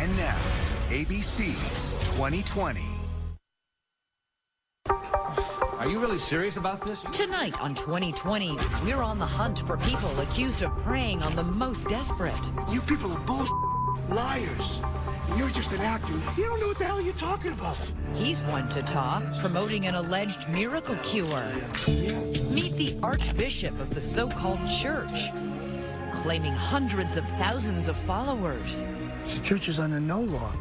And now, ABC's 2020. Are you really serious about this? Tonight on 2020, we're on the hunt for people accused of preying on the most desperate. You people are bullshit liars. You're just an actor. You don't know what the hell you're talking about. He's one to talk, promoting an alleged miracle cure. Meet the Archbishop of the so-called church, claiming hundreds of thousands of followers. The church is under no law.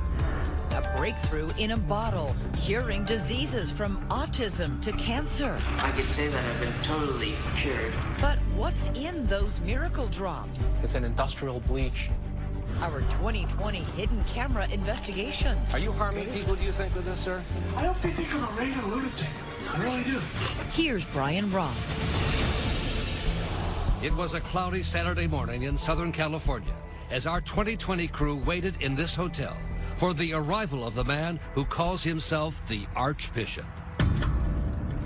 A breakthrough in a bottle, curing diseases from autism to cancer. I could say that I've been totally cured. But what's in those miracle drops? It's an industrial bleach. Our 2020 hidden camera investigation. Are you harming people, do you think, with this, sir? I don't think I'm a regular lunatic. I really do. Here's Brian Ross. It was a cloudy Saturday morning in Southern California as our 2020 crew waited in this hotel for the arrival of the man who calls himself the Archbishop.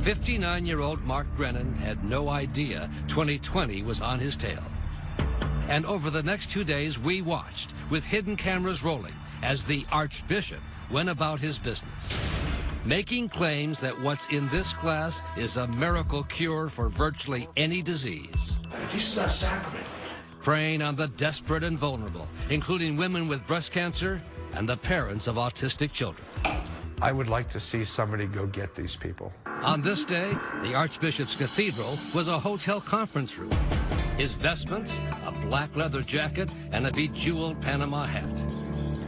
59-year-old Mark Brennan had no idea 2020 was on his tail. And over the next 2 days, we watched, with hidden cameras rolling, as the Archbishop went about his business, making claims that what's in this glass is a miracle cure for virtually any disease. This is our sacrament. Preying on the desperate and vulnerable, including women with breast cancer and the parents of autistic children. I would like to see somebody go get these people. On this day, the Archbishop's cathedral was a hotel conference room. His vestments, a black leather jacket, and a bejeweled Panama hat.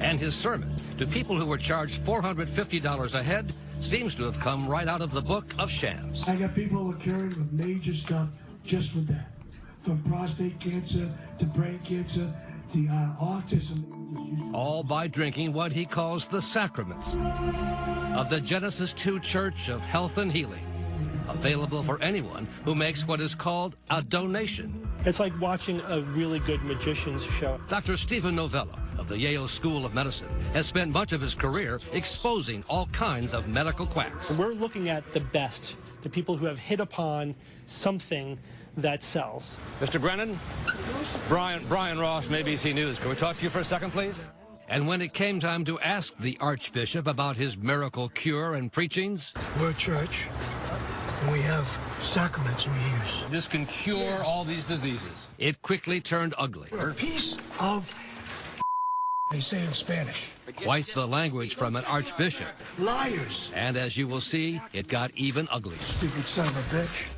And his sermon to people who were charged $450 a head seems to have come right out of the book of shams. I got people who are curing with major stuff just with that. From prostate cancer to brain cancer to autism. All by drinking what he calls the sacraments of the Genesis 2 Church of Health and Healing, available for anyone who makes what is called a donation. It's like watching a really good magician's show. Dr. Stephen Novello of the Yale School of Medicine has spent much of his career exposing all kinds of medical quacks. We're looking at the best, the people who have hit upon something that sells. Mr. Brennan, Brian Ross, ABC News. Can we talk to you for a second, please? And when it came time to ask the Archbishop about his miracle cure and preachings, We're a church, and we have sacraments we use. This can cure all these diseases. it quickly turned ugly. We're a piece of they say in Spanish. Quite the language from an archbishop. Liars. And as you will see, it got even uglier. Stupid son of a bitch.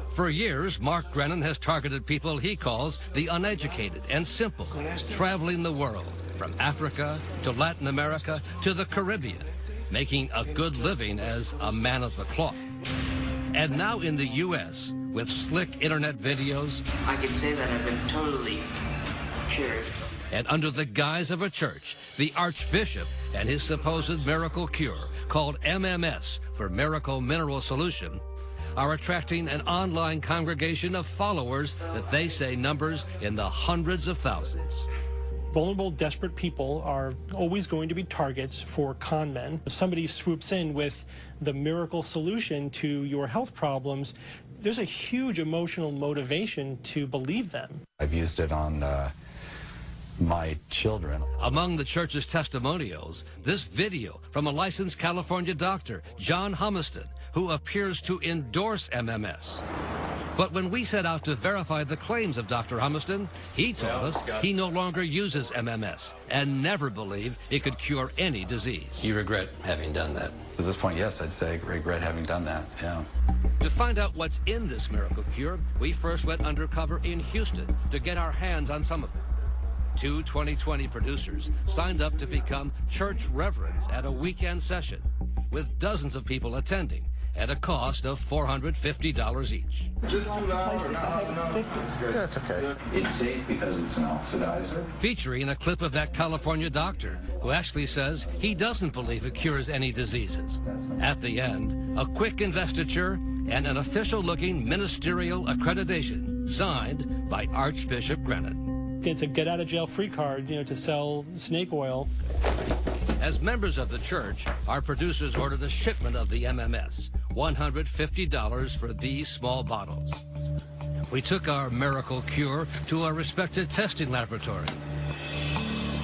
For years, Mark Brennan has targeted people he calls the uneducated and simple, traveling the world, from Africa to Latin America to the Caribbean, making a good living as a man of the cloth. And now in the U.S., with slick internet videos, I could say that I've been totally cured. and under the guise of a church, the Archbishop and his supposed miracle cure, called MMS for Miracle Mineral Solution, are attracting an online congregation of followers that they say numbers in the hundreds of thousands. Vulnerable, desperate people are always going to be targets for con men. If somebody swoops in with the miracle solution to your health problems, there's a huge emotional motivation to believe them. I've used it on my children. Among the church's testimonials, this video from a licensed California doctor, John Humiston, who appears to endorse MMS. But when we set out to verify the claims of Dr. Humiston, he told us he no longer uses MMS and never believed it could cure any disease. You regret having done that? At this point, yes, I'd say I regret having done that, yeah. To find out what's in this miracle cure, we first went undercover in Houston to get our hands on some of it. 2 2020 producers signed up to become church reverends at a weekend session, with dozens of people attending at a cost of $450 each. Just too loud or not? That's okay. It's safe because it's an oxidizer. Featuring a clip of that California doctor who actually says he doesn't believe it cures any diseases. At the end, a quick investiture and an official-looking ministerial accreditation signed by Archbishop Brennan. It's a get-out-of-jail-free card, to sell snake oil. As members of the church, our producers ordered a shipment of the MMS, $150 for these small bottles. We took our miracle cure to a respected testing laboratory.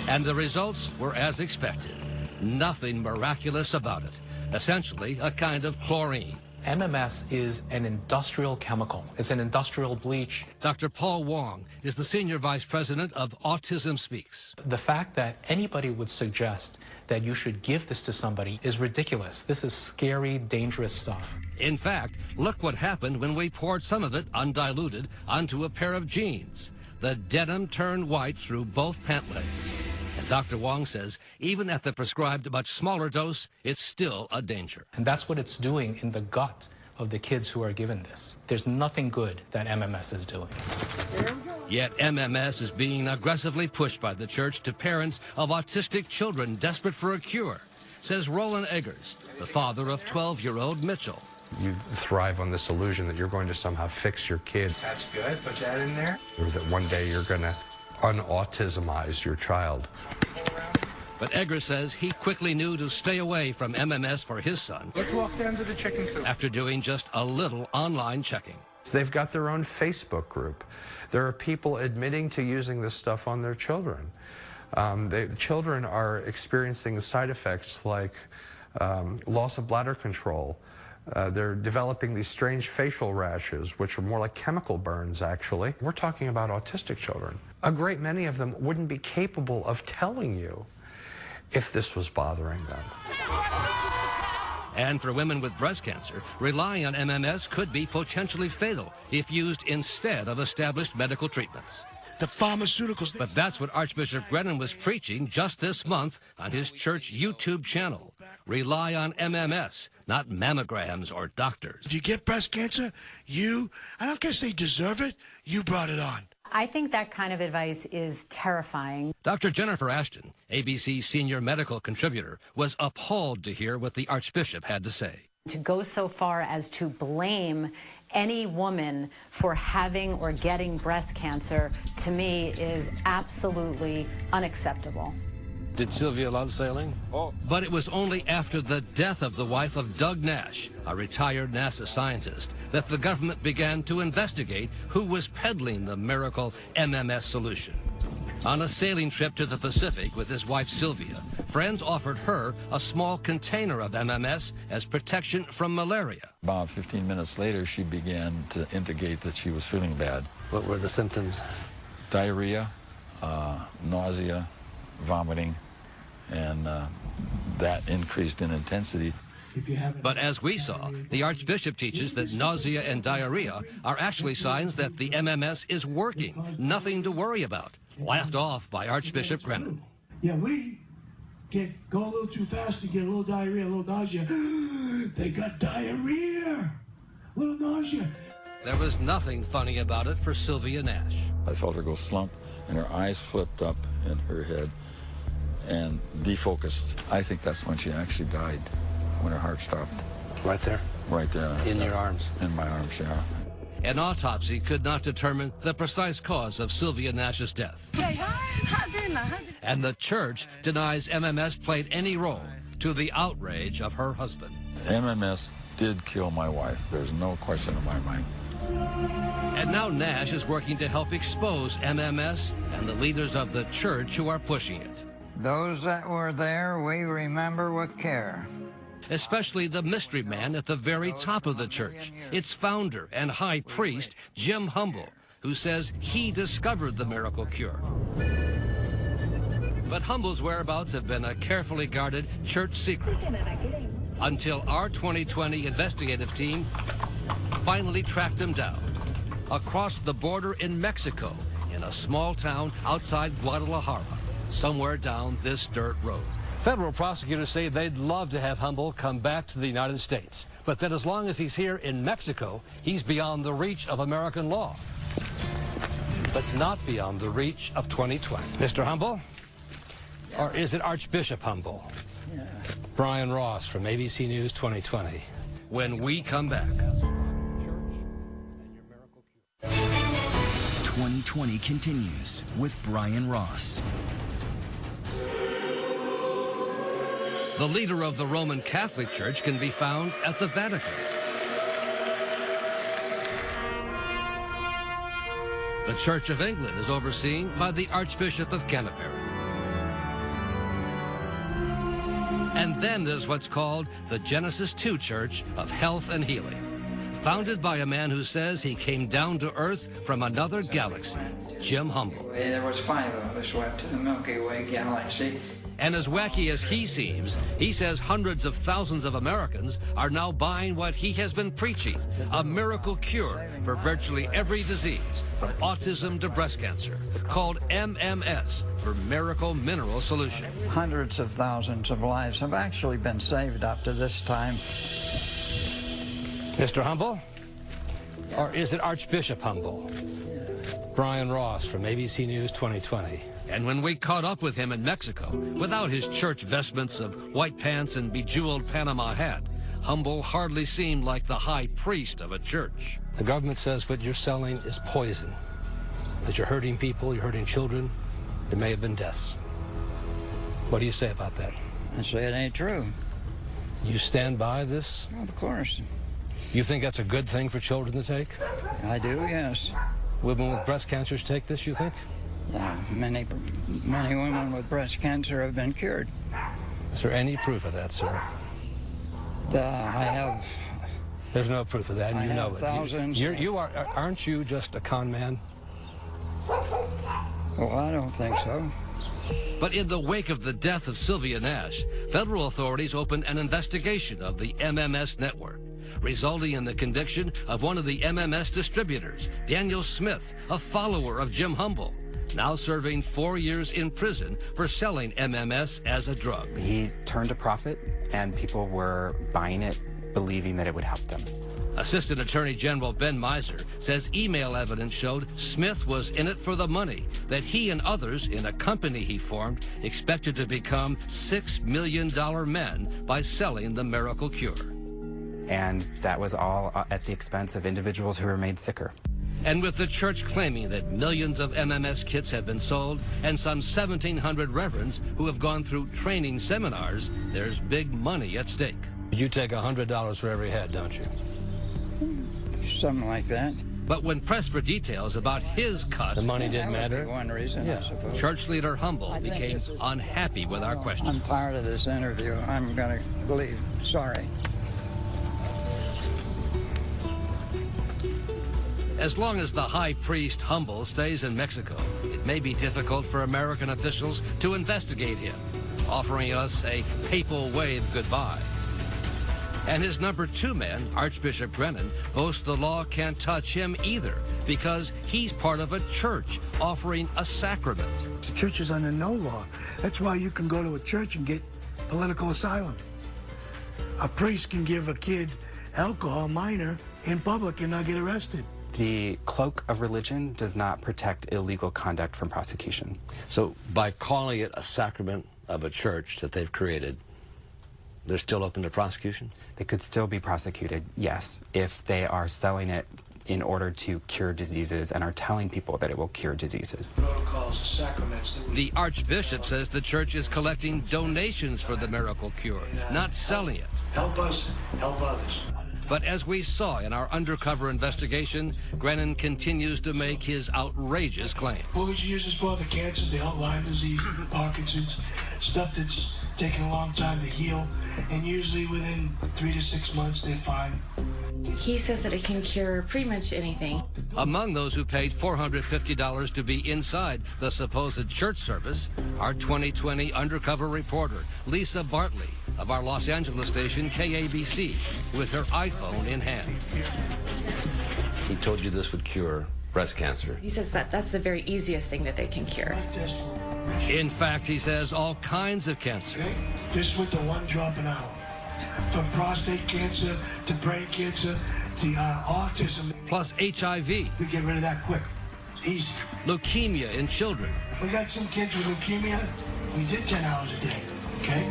And the results were as expected. Nothing miraculous about it. Essentially, a kind of chlorine. MMS is an industrial chemical. It's an industrial bleach. Dr. Paul Wong is the Senior Vice President of Autism Speaks. The fact that anybody would suggest that you should give this to somebody is ridiculous. This is scary, dangerous stuff. In fact, look what happened when we poured some of it, undiluted, onto a pair of jeans. The denim turned white through both pant legs. And Dr. Wong says, even at the prescribed much smaller dose, it's still a danger. And that's what it's doing in the gut of the kids who are given this. There's nothing good that MMS is doing. Yet MMS is being aggressively pushed by the church to parents of autistic children desperate for a cure, says Roland Eggers, the father of 12-year-old Mitchell. You thrive on this illusion that you're going to somehow fix your kid. That's good. Put that in there. Or that one day you're going to un-autismize your child. But Eggers says he quickly knew to stay away from MMS for his son. Let's walk down to the chicken coop. After doing just a little online checking. They've got their own Facebook group. There are people admitting to using this stuff on their children. The children are experiencing side effects like loss of bladder control. They're developing these strange facial rashes, which are more like chemical burns, actually. We're talking about autistic children. A great many of them wouldn't be capable of telling you if this was bothering them. And for women with breast cancer, relying on MMS could be potentially fatal if used instead of established medical treatments. The pharmaceuticals. But that's what Archbishop Brennan was preaching just this month on his church YouTube channel. Rely on MMS, not mammograms or doctors. If you get breast cancer, I don't guess they deserve it, you brought it on. I think that kind of advice is terrifying. Dr. Jennifer Ashton, ABC's senior medical contributor, was appalled to hear what the Archbishop had to say. To go so far as to blame any woman for having or getting breast cancer, to me, is absolutely unacceptable. Did Sylvia love sailing? Oh. But it was only after the death of the wife of Doug Nash, a retired NASA scientist, that the government began to investigate who was peddling the miracle MMS solution. On a sailing trip to the Pacific with his wife Sylvia, friends offered her a small container of MMS as protection from malaria. About 15 minutes later, she began to indicate that she was feeling bad. What were the symptoms? Diarrhea, nausea, vomiting, and that increased in intensity. But as we saw, the Archbishop teaches that nausea and diarrhea are actually signs that the MMS is working. Nothing to worry about. Laughed off by Archbishop Brennan. Yeah, we go a little too fast to get a little diarrhea, a little nausea. They got diarrhea, a little nausea. There was nothing funny about it for Sylvia Nash. I felt her go slump, and her eyes flipped up in her head and defocused. I think that's when she actually died, when her heart stopped. Right there? Right there. In your arms? In my arms, yeah. An autopsy could not determine the precise cause of Sylvia Nash's death. And the church denies MMS played any role, to the outrage of her husband. MMS did kill my wife. There's no question in my mind. And now Nash is working to help expose MMS and the leaders of the church who are pushing it. Those that were there, we remember with care. Especially the mystery man at the very top of the church, its founder and high priest, Jim Humble, who says he discovered the miracle cure. But Humble's whereabouts have been a carefully guarded church secret until our 2020 investigative team finally tracked him down across the border in Mexico in a small town outside Guadalajara, somewhere down this dirt road. Federal prosecutors say they'd love to have Humble come back to the United States, but that as long as he's here in Mexico, he's beyond the reach of American law. But not beyond the reach of 2020. Mr. Humble? Or is it Archbishop Humble? Yeah. Brian Ross from ABC News 2020. When we come back. 2020 continues with Brian Ross. The leader of the Roman Catholic Church can be found at the Vatican. The Church of England is overseen by the Archbishop of Canterbury. And then there's what's called the Genesis 2 Church of Health and Healing, founded by a man who says he came down to Earth from another galaxy, Jim Humble. There was 5 of us went to the Milky Way galaxy. And as wacky as he seems, he says hundreds of thousands of Americans are now buying what he has been preaching, a miracle cure for virtually every disease, from autism to breast cancer, called MMS, for Miracle Mineral Solution. Hundreds of thousands of lives have actually been saved up to this time. Mr. Humble? Or is it Archbishop Humble? Brian Ross from ABC News 2020. And when we caught up with him in Mexico, without his church vestments of white pants and bejeweled Panama hat, Humble hardly seemed like the high priest of a church. The government says what you're selling is poison, that you're hurting people, you're hurting children. There may have been deaths. What do you say about that? I say it ain't true. You stand by this? Well, of course. You think that's a good thing for children to take? I do, yes. Women with breast cancers take this, you think? Many women with breast cancer have been cured. Is there any proof of that, sir? I have. There's no proof of that, and you know it. Thousands. Aren't you just a con man? Well, I don't think so. But in the wake of the death of Sylvia Nash, federal authorities opened an investigation of the MMS network, resulting in the conviction of one of the MMS distributors, Daniel Smith, a follower of Jim Humble, now serving 4 years in prison for selling MMS as a drug. He turned a profit, and people were buying it, believing that it would help them. Assistant Attorney General Ben Miser says email evidence showed Smith was in it for the money, that he and others in a company he formed expected to become $6 million men by selling the miracle cure. And that was all at the expense of individuals who were made sicker. And with the church claiming that millions of MMS kits have been sold and some 1,700 reverends who have gone through training seminars, there's big money at stake. You take $100 for every head, don't you? Something like that. But when pressed for details about his cut, the money didn't matter. One reason, I suppose. Church leader Humble became unhappy with our questions. I'm tired of this interview. I'm going to leave. Sorry. As long as the high priest Humble stays in Mexico, it may be difficult for American officials to investigate him, offering us a papal wave goodbye. And his number 2 man, Archbishop Brennan, boasts the law can't touch him either because he's part of a church offering a sacrament. The church is under no law. That's why you can go to a church and get political asylum. A priest can give a kid alcohol, minor, in public and not get arrested. The cloak of religion does not protect illegal conduct from prosecution. So by calling it a sacrament of a church that they've created, they're still open to prosecution? They could still be prosecuted, yes, if they are selling it in order to cure diseases and are telling people that it will cure diseases. Protocols, sacraments. The Archbishop says the church is collecting donations for the miracle cure, not selling it. Help us, help others. But as we saw in our undercover investigation, Brennan continues to make his outrageous claim. What would you use this for? The cancers, the Lyme disease, Parkinson's, stuff that's taken a long time to heal, and usually within 3 to 6 months they're fine. He says that it can cure pretty much anything. Among those who paid $450 to be inside the supposed church service, our 2020 undercover reporter, Lisa Bartley, of our Los Angeles station KABC, with her iPhone in hand. He told you this would cure breast cancer. He says that that's the very easiest thing that they can cure. In fact, he says all kinds of cancer. Okay? Just with the 1 drop an hour. From prostate cancer to brain cancer to autism. Plus HIV. We get rid of that quick. Easy. Leukemia in children. We got some kids with leukemia. We did 10 hours a day. Okay?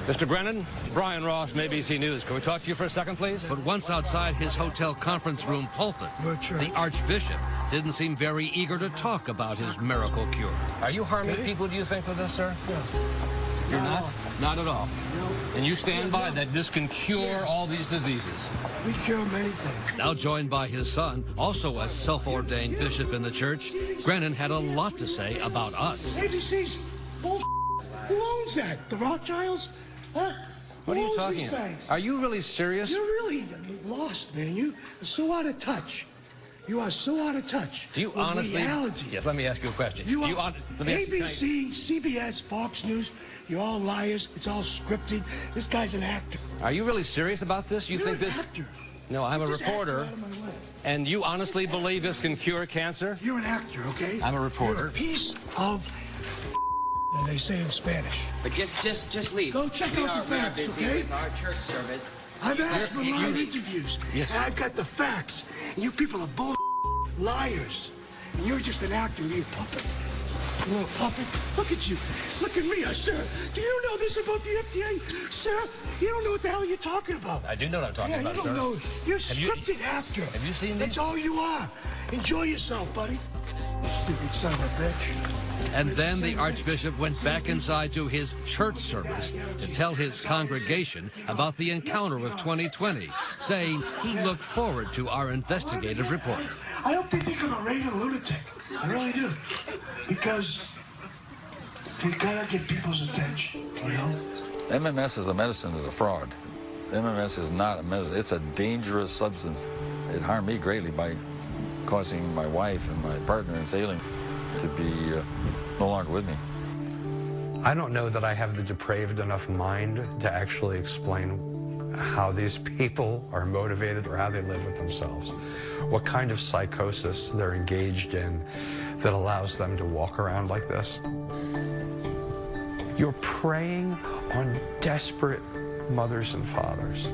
Mr. Brennan, Brian Ross, ABC News. Can we talk to you for a second, please? But once outside his hotel conference room pulpit, the Archbishop didn't seem very eager to talk about his miracle cure. Are you harming people, do you think, with this, sir? No. You're not? Not at all. No. And you stand by that this can cure all these diseases? We cure many things. Now joined by his son, also a self-ordained bishop in the church, Brennan had a lot to say about us. ABC's bullshit. Who owns that? The Rothschilds? Huh? What are Who you owns talking these about? banks? Are you really serious? You're really lost, man. You're so out of touch. You are so out of touch. Do you with honestly? reality. Yes, let me ask you a question. You Do you are let me ask you- ABC, CBS, Fox News. You're all liars. It's all scripted. This guy's an actor. Are you really serious about this? You You're think an this? actor. No, I'm a Get this reporter. actor out of my way. And you honestly believe this can cure cancer? You're an actor, okay? I'm a reporter. You're a piece of, they say in Spanish. But just leave. Go check out the facts, busy okay? with our church service. I've asked for You- live you- interviews, Yes. and I've got the facts. And you people are bull liars. And you're just an actor, you're a puppet. You're a puppet. Look at you. Look at me, sir. Do you know this about the FDA? Sir, you don't know what the hell you're talking about. I do know what I'm talking about, you sir. don't know. You're a Have you- scripted actor. Have you seen That's these? all you are. Enjoy yourself, buddy. You stupid son of a bitch. And then the Archbishop went back inside to his church service to tell his congregation about the encounter of 2020, saying he looked forward to our investigative report. I hope they think I'm a raving lunatic. I really do. Because we gotta get people's attention, you know? MMS as a medicine is a fraud. MMS is not a medicine. It's a dangerous substance. It harmed me greatly by causing my wife and my partner in sailing to be no longer with me. I don't know that I have the depraved enough mind to actually explain how these people are motivated or how they live with themselves. What kind of psychosis they're engaged in that allows them to walk around like this. You're preying on desperate mothers and fathers.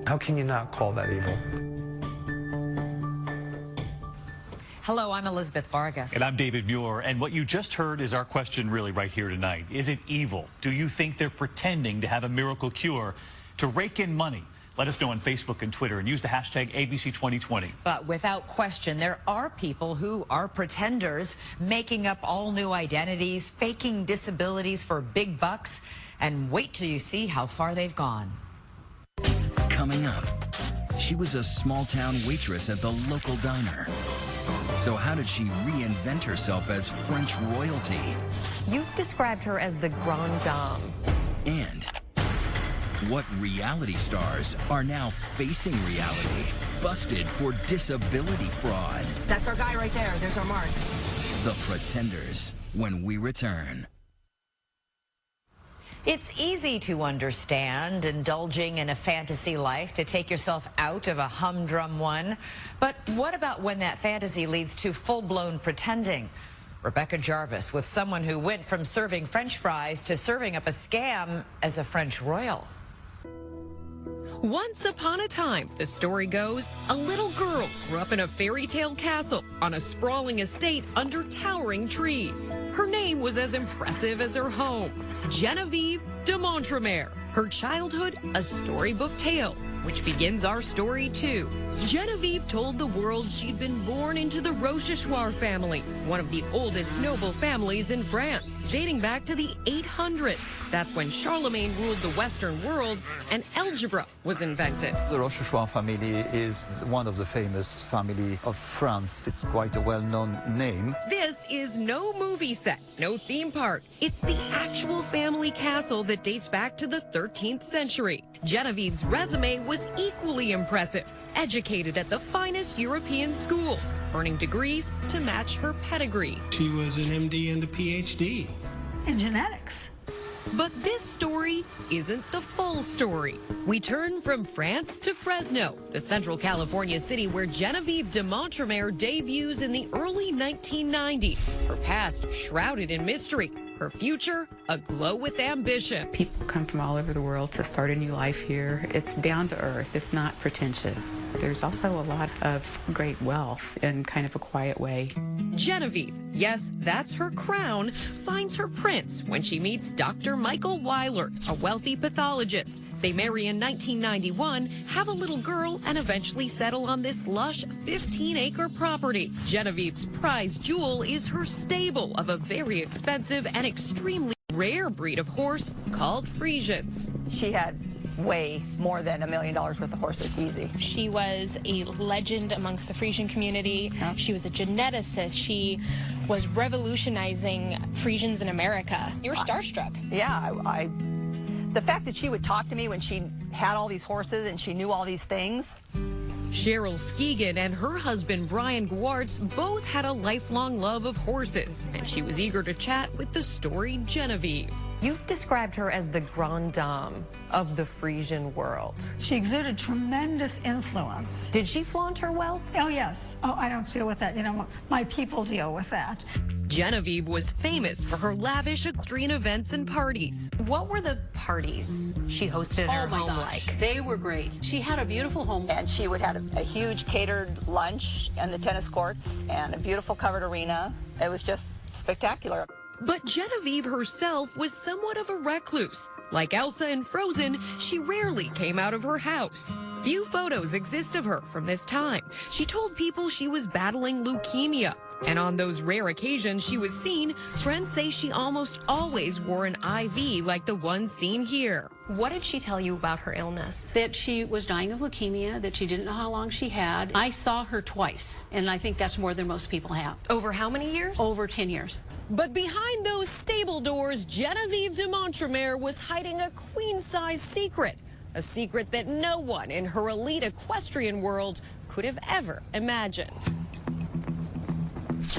How can you not call that evil? Hello, I'm Elizabeth Vargas. And I'm David Muir. And what you just heard is our question really right here tonight. Is it evil? Do you think they're pretending to have a miracle cure to rake in money? Let us know on Facebook and Twitter and use the hashtag ABC2020. But without question, there are people who are pretenders, making up all new identities, faking disabilities for big bucks, and wait till you see how far they've gone. Coming up, she was a small-town waitress at the local diner. So how did she reinvent herself as French royalty? You've described her as the grande dame. And what reality stars are now facing reality, busted for disability fraud? That's our guy right there. There's our mark. The Pretenders, when we return. It's easy to understand indulging in a fantasy life to take yourself out of a humdrum one. But what about when that fantasy leads to full-blown pretending? Rebecca Jarvis with someone who went from serving French fries to serving up a scam as a French royal. Once upon a time, the story goes, a little girl grew up in a fairy tale castle on a sprawling estate under towering trees. Her name was as impressive as her home, Genevieve de Montremer. Her childhood, a storybook tale, which begins our story too. Genevieve told the world she'd been born into the Rochechouart family, one of the oldest noble families in France, dating back to the 800s. That's when Charlemagne ruled the Western world and algebra was invented. The Rochechouart family is one of the famous family of France. It's quite a well-known name. This is no movie set, no theme park. It's the actual family castle that dates back to the 13th century. Genevieve's resume was equally impressive. Educated at the finest European schools, earning degrees to match her pedigree. She was an MD and a PhD. In genetics. But this story isn't the full story. We turn from France to Fresno, the Central California city where Genevieve de Montremer debuts in the early 1990s. Her past shrouded in mystery. Her future aglow with ambition. People come from all over the world to start a new life here. It's down to earth. It's not pretentious. There's also a lot of great wealth in kind of a quiet way. Genevieve, yes, that's her crown, finds her prince when she meets Dr. Michael Weiler, a wealthy pathologist. They marry in 1991, have a little girl, and eventually settle on this lush 15-acre property. Genevieve's prize jewel is her stable of a very expensive and extremely rare breed of horse called Frisians. She had way more than $1 million worth of horses, easy. She was a legend amongst the Frisian community. She was a geneticist. She was revolutionizing Frisians in America. You were starstruck. Yeah, the fact that she would talk to me when she had all these horses and she knew all these things. Cheryl Skegan and her husband Brian Gwartz both had a lifelong love of horses, and she was eager to chat with the storied Genevieve. You've described her as the grande dame of the Frisian world. She exuded tremendous influence. Did she flaunt her wealth? Oh, yes. Oh, I don't deal with that. You know, my people deal with that. Genevieve was famous for her lavish equestrian events and parties. What were the parties she hosted in her home like? They were great. She had a beautiful home. And she would have a huge catered lunch and the tennis courts and a beautiful covered arena. It was just spectacular. But Genevieve herself was somewhat of a recluse. Like Elsa in Frozen, she rarely came out of her house. Few photos exist of her from this time. She told people she was battling leukemia. And on those rare occasions she was seen, friends say she almost always wore an IV like the one seen here. What did she tell you about her illness? That she was dying of leukemia, that she didn't know how long she had. I saw her twice, and I think that's more than most people have. Over how many years? Over 10 years. But behind those stable doors, Genevieve de Montremer was hiding a queen-size secret. A secret that no one in her elite equestrian world could have ever imagined.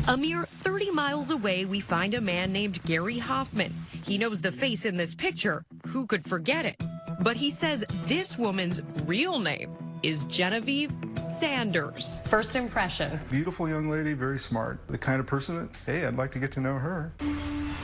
A mere 30 miles away, we find a man named Gary Hoffman. He knows the face in this picture. Who could forget it? But he says this woman's real name is Genevieve Sanders. First impression. Beautiful young lady, very smart. The kind of person that, hey, I'd like to get to know her.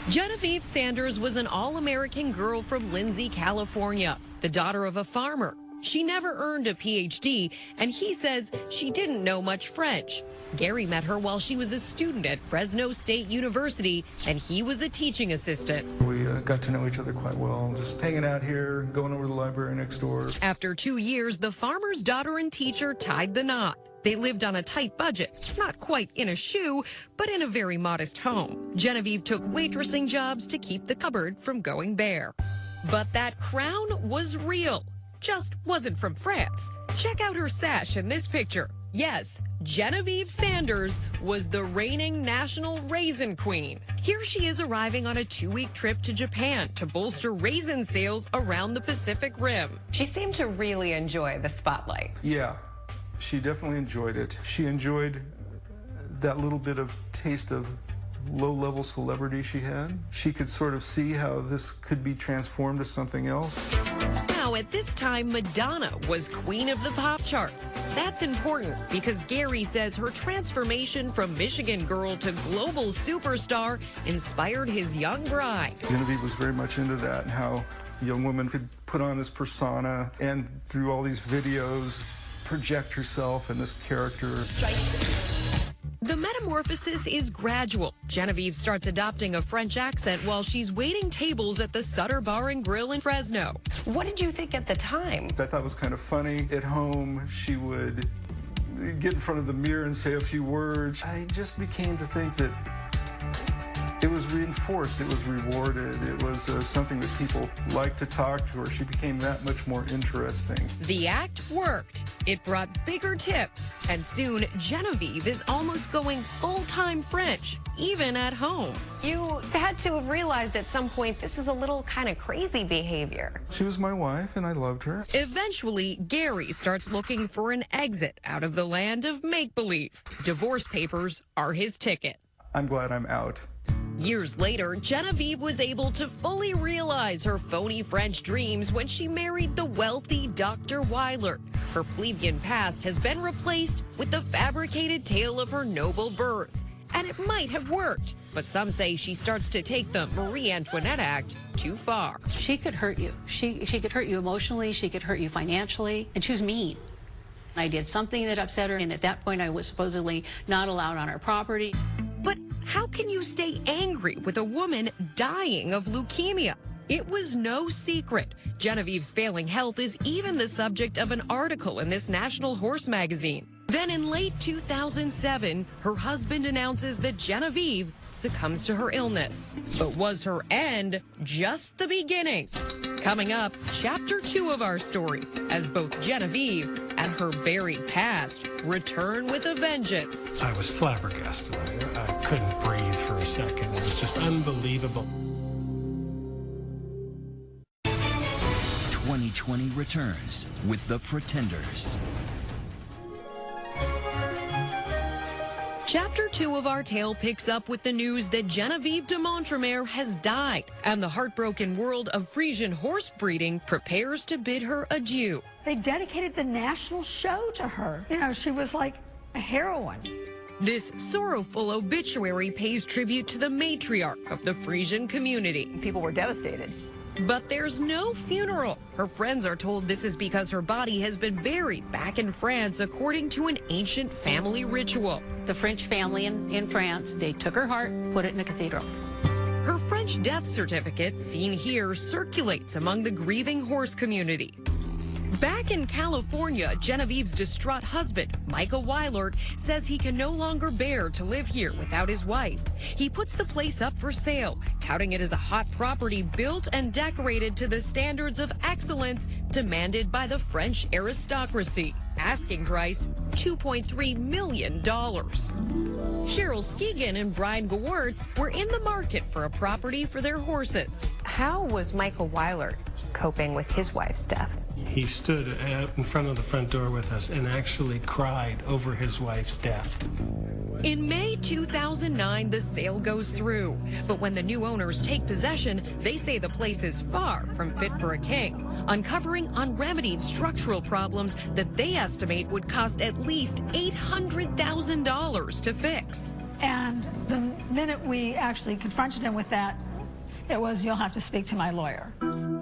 Genevieve Sanders was an all-American girl from Lindsay, California, the daughter of a farmer. She never earned a PhD, and he says she didn't know much French. Gary met her while she was a student at Fresno State University, and he was a teaching assistant. We got to know each other quite well, just hanging out here, going over to the library next door. After 2 years, the farmer's daughter and teacher tied the knot. They lived on a tight budget, not quite in a shoe, but in a very modest home. Genevieve took waitressing jobs to keep the cupboard from going bare. But that crown was real, just wasn't from France. Check out her sash in this picture. Yes, Genevieve Sanders was the reigning national raisin queen. Here she is arriving on a 2-week trip to Japan to bolster raisin sales around the Pacific Rim. She seemed to really enjoy the spotlight. Yeah, she definitely enjoyed it. She enjoyed that little bit of taste of low-level celebrity she had. She could sort of see how this could be transformed to something else. Now, at this time, Madonna was queen of the pop charts. That's important because Gary says her transformation from Michigan girl to global superstar inspired his young bride. Genevieve was very much into that and how a young woman could put on this persona and through all these videos project herself in this character. The metamorphosis is gradual. Genevieve starts adopting a French accent while she's waiting tables at the Sutter Bar and Grill in Fresno. What did you think at the time? I thought it was kind of funny. At home, she would get in front of the mirror and say a few words. I just became to think that it was reinforced, it was rewarded, it was something that people liked to talk to her. She became that much more interesting. The act worked. It brought bigger tips, and soon Genevieve is almost going full-time French, even at home. You had to have realized at some point this is a little kind of crazy behavior. She was my wife, and I loved her. Eventually, Gary starts looking for an exit out of the land of make-believe. Divorce papers are his ticket. I'm glad I'm out. Years later, Genevieve was able to fully realize her phony French dreams when she married the wealthy Dr. Weiler. Her plebeian past has been replaced with the fabricated tale of her noble birth. And it might have worked, but some say she starts to take the Marie Antoinette act too far. She could hurt you. She could hurt you emotionally, she could hurt you financially, and she was mean. I did something that upset her, and at that point I was supposedly not allowed on our property. But how can you stay angry with a woman dying of leukemia? It was no secret. Genevieve's failing health is even the subject of an article in this National Horse magazine. Then in late 2007, her husband announces that Genevieve succumbs to her illness. But was her end just the beginning? Coming up, chapter 2 of our story, as both Genevieve and her buried past return with a vengeance. I was flabbergasted. I couldn't breathe for a second. It was just unbelievable. 2020 returns with The Pretenders. Chapter 2 of our tale picks up with the news that Genevieve de Montremer has died, and the heartbroken world of Frisian horse breeding prepares to bid her adieu. They dedicated the national show to her. You know, she was like a heroine. This sorrowful obituary pays tribute to the matriarch of the Frisian community. People were devastated. But there's no funeral. Her friends are told this is because her body has been buried back in France according to an ancient family ritual. The French family in France, they took her heart, put it in a cathedral. Her French death certificate, seen here, circulates among the grieving horse community. Back in California, Genevieve's distraught husband, Michael Weilert, says he can no longer bear to live here without his wife. He puts the place up for sale, touting it as a hot property built and decorated to the standards of excellence demanded by the French aristocracy. Asking price, $2.3 million. Cheryl Skegan and Brian Gewertz were in the market for a property for their horses. How was Michael Weilert coping with his wife's death? He stood in front of the front door with us and actually cried over his wife's death. In May 2009, the sale goes through. But when the new owners take possession, they say the place is far from fit for a king, uncovering unremedied structural problems that they estimate would cost at least $800,000 to fix. And the minute we actually confronted him with that, it was, you'll have to speak to my lawyer.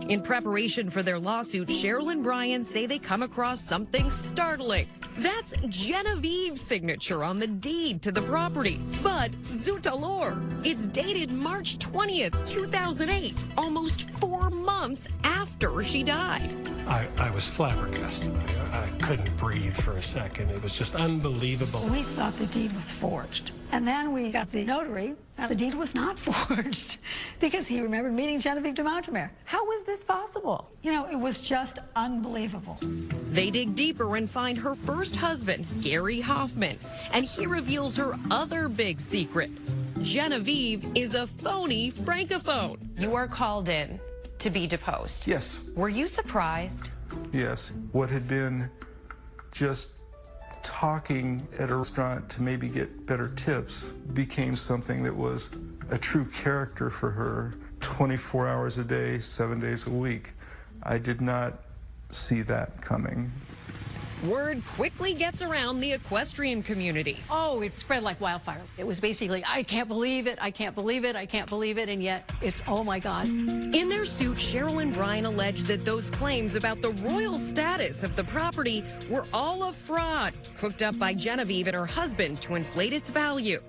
In preparation for their lawsuit, Cheryl and Brian say they come across something startling. That's Genevieve's signature on the deed to the property. But zut alors, it's dated March 20th, 2008, almost 4 months after she died. I was flabbergasted. I couldn't breathe for a second. It was just unbelievable. We thought the deed was forged. And then we got the notary, and the deed was not forged because he remembered meeting Genevieve de Montremer. How was this possible? You know, it was just unbelievable. They dig deeper and find her first husband, Gary Hoffman, and he reveals her other big secret. Genevieve is a phony francophone. You are called in to be deposed. Yes. Were you surprised? Yes. What had been just talking at a restaurant to maybe get better tips became something that was a true character for her, 24 hours a day, 7 days a week. I did not see that coming. Word quickly gets around the equestrian community. Oh, it spread like wildfire. It was basically, I can't believe it, I can't believe it, I can't believe it, and yet it's, oh my God. In their suit, Cheryl and Brian allege that those claims about the royal status of the property were all a fraud, cooked up by Genevieve and her husband to inflate its value.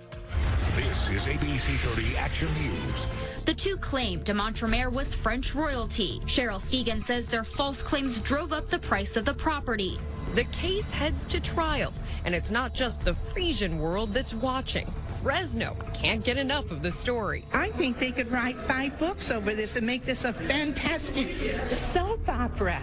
This is ABC 30 Action News. The two claim de Montremer was French royalty. Cheryl Skegan says their false claims drove up the price of the property. The case heads to trial, and it's not just the Frisian world that's watching. Fresno can't get enough of the story. I think they could write 5 books over this and make this a fantastic soap opera.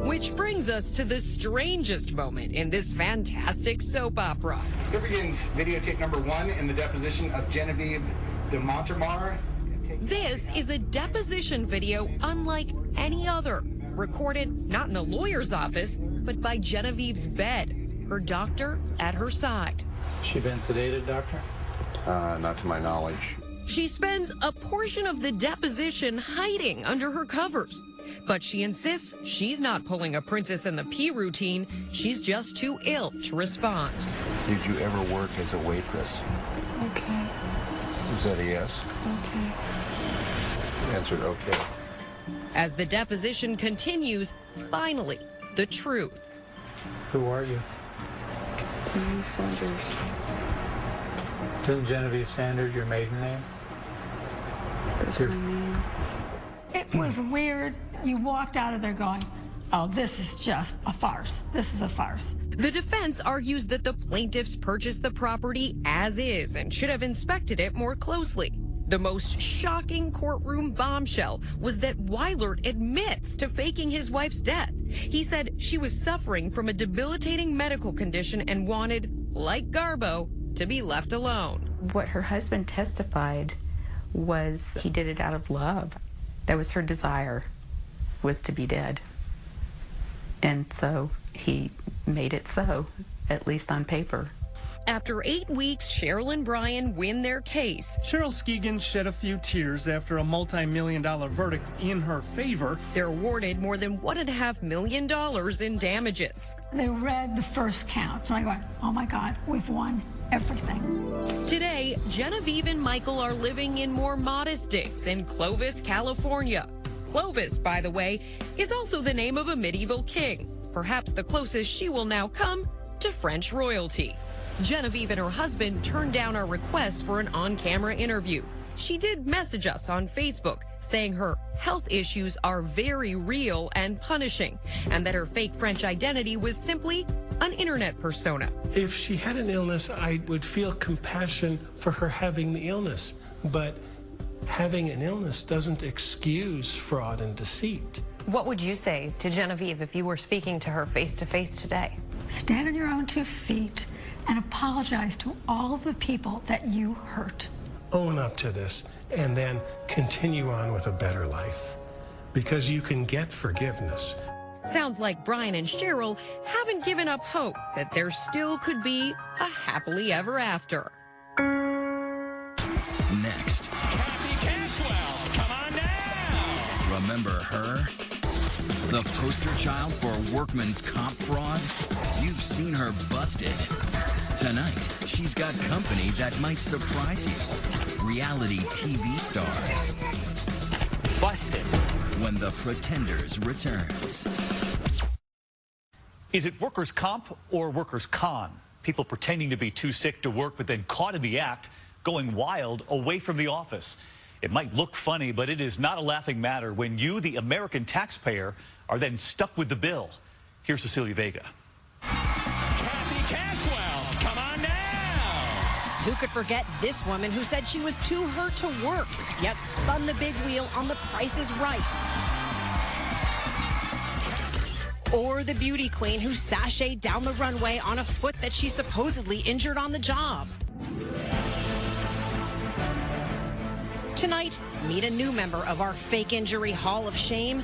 Which brings us to the strangest moment in this fantastic soap opera. Here begins videotape number 1 in the deposition of Genevieve de Montremer. This is a deposition video unlike any other, recorded not in a lawyer's office, but by Genevieve's bed, her doctor at her side. She been sedated, doctor? Not to my knowledge. She spends a portion of the deposition hiding under her covers, but she insists she's not pulling a Princess and the Pea routine. She's just too ill to respond. Did you ever work as a waitress? Okay. Is that a yes? Okay. She answered okay. As the deposition continues, finally, the truth. Who are you? Genevieve Sanders. Isn't Genevieve Sanders your maiden name? That's my name. It was weird. You walked out of there going, oh, this is just a farce. This is a farce. The defense argues that the plaintiffs purchased the property as is and should have inspected it more closely. The most shocking courtroom bombshell was that Weilert admits to faking his wife's death. He said she was suffering from a debilitating medical condition and wanted, like Garbo, to be left alone. What her husband testified was he did it out of love. That was her desire, was to be dead. And so he made it so, at least on paper. After 8 weeks, Cheryl and Brian win their case. Cheryl Skeegan shed a few tears after a multi-million-dollar verdict in her favor. They're awarded more than $1.5 million in damages. They read the first count, so I go, oh my God, we've won everything. Today, Genevieve and Michael are living in more modest digs in Clovis, California. Clovis, by the way, is also the name of a medieval king. Perhaps the closest she will now come to French royalty. Genevieve and her husband turned down our request for an on-camera interview. She did message us on Facebook saying her health issues are very real and punishing, and that her fake French identity was simply an internet persona. If she had an illness, I would feel compassion for her having the illness, but having an illness doesn't excuse fraud and deceit. What would you say to Genevieve if you were speaking to her face-to-face today? Stand on your own 2 feet and apologize to all of the people that you hurt. Own up to this and then continue on with a better life, because you can get forgiveness. Sounds like Brian and Cheryl haven't given up hope that there still could be a happily ever after. Next. Kathy Caswell, come on down. Remember her? The poster child for workman's comp fraud? You've seen her busted. Tonight, she's got company that might surprise you. Reality TV stars. Busted. When The Pretenders returns. Is it workers' comp or workers' con? People pretending to be too sick to work, but then caught in the act, going wild away from the office. It might look funny, but it is not a laughing matter when you, the American taxpayer, are then stuck with the bill. Here's Cecilia Vega. Kathy Caswell, come on down. Who could forget this woman who said she was too hurt to work, yet spun the big wheel on The Price is Right? Or the beauty queen who sashayed down the runway on a foot that she supposedly injured on the job. Tonight, meet a new member of our fake injury Hall of Shame,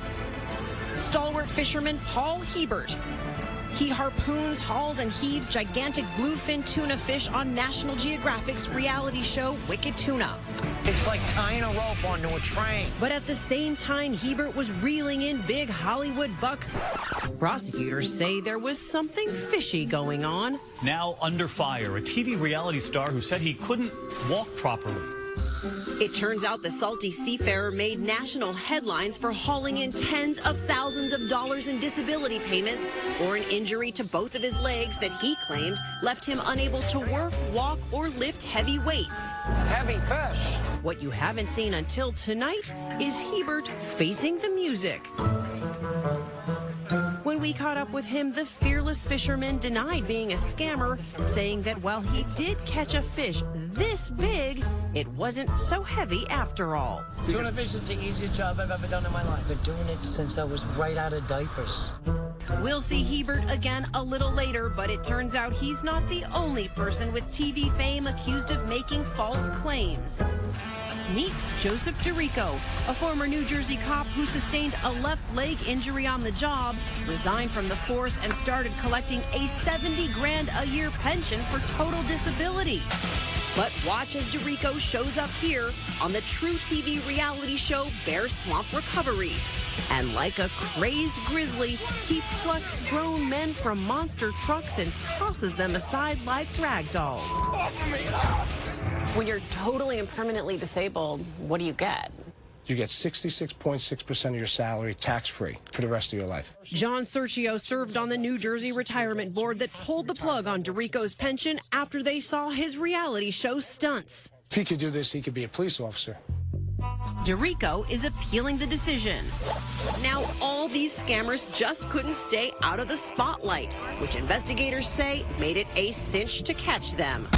stalwart fisherman Paul Hebert. He harpoons, hauls, and heaves gigantic bluefin tuna fish on National Geographic's reality show, Wicked Tuna. It's like tying a rope onto a train. But at the same time, Hebert was reeling in big Hollywood bucks. Prosecutors say there was something fishy going on. Now under fire, a TV reality star who said he couldn't walk properly. It turns out the salty seafarer made national headlines for hauling in tens of thousands of dollars in disability payments for an injury to both of his legs that he claimed left him unable to work, walk, or lift heavy weights. Heavy fish. What you haven't seen until tonight is Hebert facing the music. When we caught up with him, the fearless fisherman denied being a scammer, saying that while he did catch a fish this big, it wasn't so heavy after all. Tuna fish is the easiest job I've ever done in my life. Been doing it since I was right out of diapers. We'll see Hebert again a little later, but it turns out he's not the only person with TV fame accused of making false claims. Meet Joseph DeRico, a former New Jersey cop who sustained a left leg injury on the job, resigned from the force, and started collecting a $70 grand a year pension for total disability. But watch as DeRico shows up here on the True TV reality show Bear Swamp Recovery. And like a crazed grizzly, he plucks grown men from monster trucks and tosses them aside like rag dolls. When you're totally and permanently disabled, what do you get? You get 66.6% of your salary tax-free for the rest of your life. John Sergio served on the New Jersey Retirement Board that pulled the plug on DeRico's pension after they saw his reality show stunts. If he could do this, he could be a police officer. Dorico is appealing the decision. Now, all these scammers just couldn't stay out of the spotlight, which investigators say made it a cinch to catch them.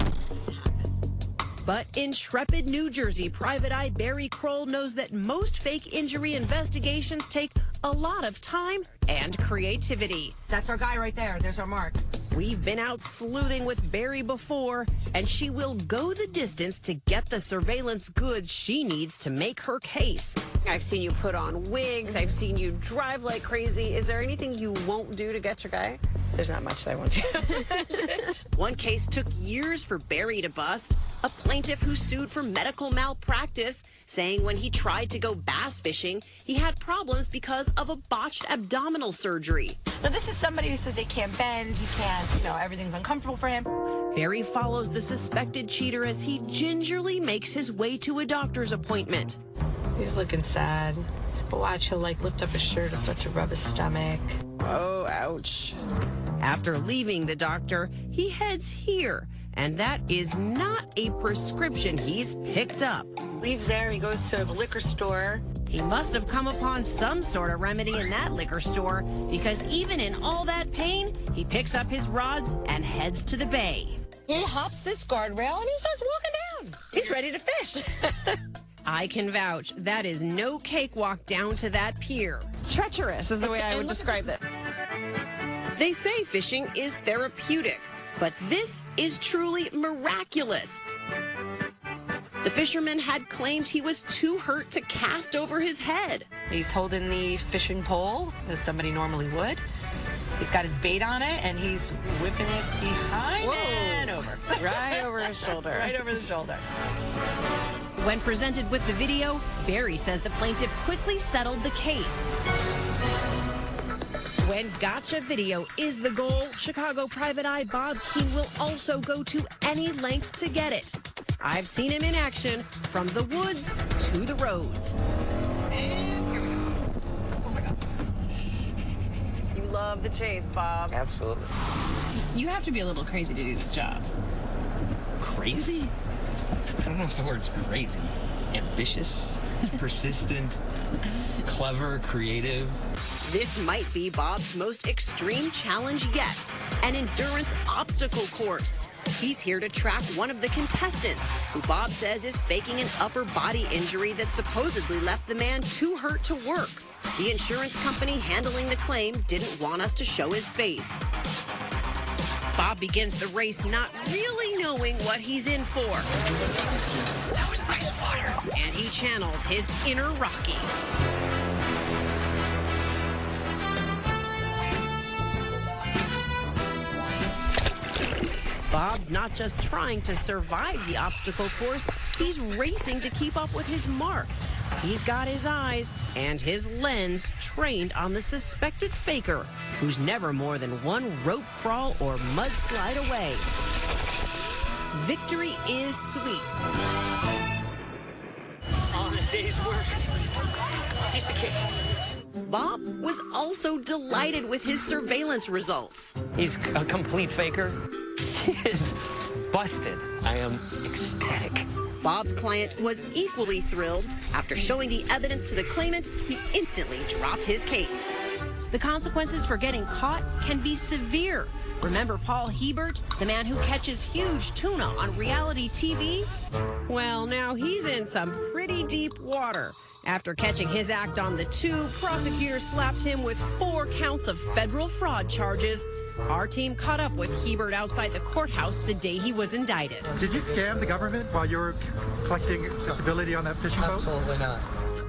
But intrepid New Jersey private eye Barry Kroll knows that most fake injury investigations take a lot of time and creativity. That's our guy right there. There's our mark. We've been out sleuthing with Barry before, and she will go the distance to get the surveillance goods she needs to make her case. I've seen you put on wigs. I've seen you drive like crazy. Is there anything you won't do to get your guy? There's not much that I won't do. One case took years for Barry to bust. A plaintiff who sued for medical malpractice, saying when he tried to go bass fishing, he had problems because of a botched abdominal surgery. Now, this is somebody who says he can't bend, he can't, everything's uncomfortable for him. Barry follows the suspected cheater as he gingerly makes his way to a doctor's appointment. He's looking sad. Watch, he'll lift up his shirt and start to rub his stomach. Oh, ouch. After leaving the doctor, he heads here. And that is not a prescription he's picked up. Leaves there, he goes to a liquor store. He must have come upon some sort of remedy in that liquor store, because even in all that pain, he picks up his rods and heads to the bay. He hops this guardrail and he starts walking down. He's ready to fish. I can vouch, that is no cakewalk down to that pier. Treacherous is the way I would describe it. They say fishing is therapeutic, but this is truly miraculous. The fisherman had claimed he was too hurt to cast over his head. He's holding the fishing pole, as somebody normally would. He's got his bait on it, and he's whipping it behind and over. Right over his shoulder. Right over the shoulder. When presented with the video, Barry says the plaintiff quickly settled the case. When gotcha video is the goal, Chicago private eye Bob Keene will also go to any length to get it. I've seen him in action from the woods to the roads. And here we go. Oh my God. You love the chase, Bob. Absolutely. You have to be a little crazy to do this job. Crazy? I don't know if the word's crazy. Ambitious, persistent, clever, creative. This might be Bob's most extreme challenge yet, an endurance obstacle course. He's here to track one of the contestants, who Bob says is faking an upper body injury that supposedly left the man too hurt to work. The insurance company handling the claim didn't want us to show his face. Bob begins the race not really knowing what he's in for. That was ice water. And he channels his inner Rocky. Bob's not just trying to survive the obstacle course, he's racing to keep up with his mark. He's got his eyes and his lens trained on the suspected faker, who's never more than one rope crawl or mudslide away. Victory is sweet. On a day's work. Piece of cake. Bob was also delighted with his surveillance results. He's a complete faker. He is busted. I am ecstatic. Bob's client was equally thrilled. After showing the evidence to the claimant, he instantly dropped his case. The consequences for getting caught can be severe. Remember Paul Hebert, the man who catches huge tuna on reality TV? Well, now he's in some pretty deep water. After catching his act on the tube, prosecutors slapped him with 4 counts of federal fraud charges. Our team caught up with Hebert outside the courthouse the day he was indicted. Did you scam the government while you were collecting disability on that fishing boat? Absolutely not.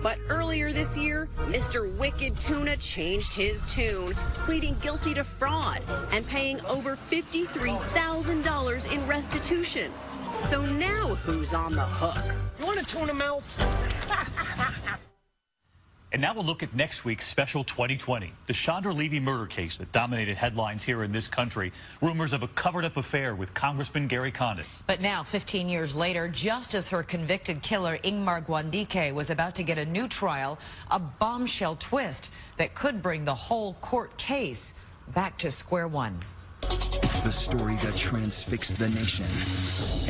But earlier this year, Mr. Wicked Tuna changed his tune, pleading guilty to fraud and paying over $53,000 in restitution. So now who's on the hook? You want a tuna melt? And now we'll look at next week's special 2020, the Chandra Levy murder case that dominated headlines here in this country. Rumors of a covered-up affair with Congressman Gary Condon. But now, 15 years later, just as her convicted killer Ingmar Gwandike was about to get a new trial, a bombshell twist that could bring the whole court case back to square one. The story that transfixed the nation.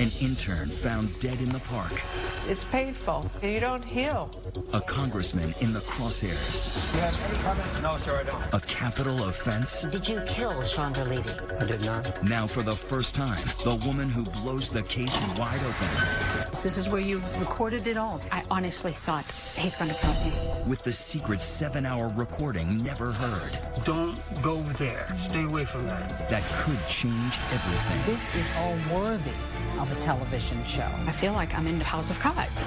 An intern found dead in the park. It's painful. You don't heal. A congressman in the crosshairs. You have any comments? No, sir, I don't. A capital offense. Did you kill Chandra Levy? I did not. Now for the first time, the woman who blows the case wide open. This is where you recorded it all. I honestly thought he's going to kill me. With the secret 7-hour recording never heard. Don't go there. Stay away from that. That could change everything. This is all worthy of a television show. I feel like I'm in the House of Cards.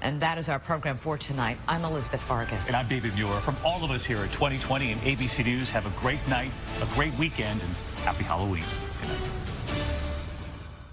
And that is our program for tonight. I'm Elizabeth Vargas. And I'm David Muir. From all of us here at 2020 and ABC News, have a great night, a great weekend, and happy Halloween. Good night.